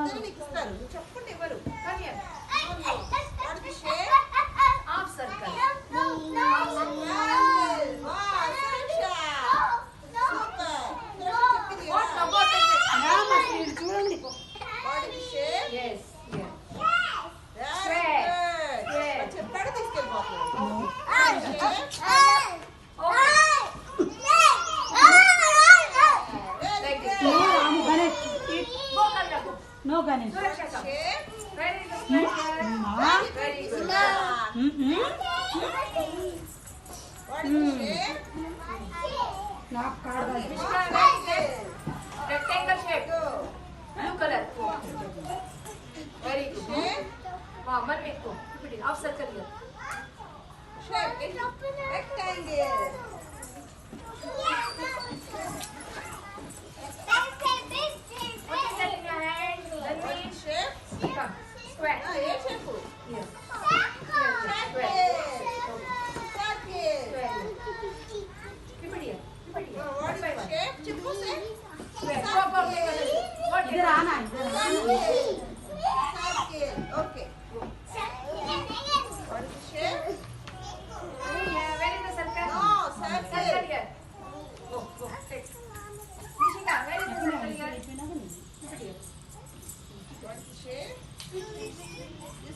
ఇద్దరు నీకు ఇస్తారు. నువ్వు చెప్పండి ఎవరు? Come here. What is the shape? Half circle. Wow, Sureksha. Super. What about it? చూడండి. What is the shape? Yes. Yeah. Very good. చెప్పాడు తీసుకెళ్ళిపోతున్నాడు. No, Ganesh. Shape. Very good. Very good. What is the shape? Rectangle shape. Blue color. Very good. Shape. Wow, man make go. Put it half circle here. Shape. Rectangle. What is that in your hand? Then What we is shape? come. Square. A shape? Here. Circle. Circle. Square. Keep it here. Keep it here. What is the shape? చెప్పు say. Square. Proper way. What is Idhar it? aana, idhar aana. Circle. Okay. What is the shape? Yeah, where is the circle? No, circle. Circle here. Go, go. Take. Nishika, where is the circle here? Keep it here. What is the shape? This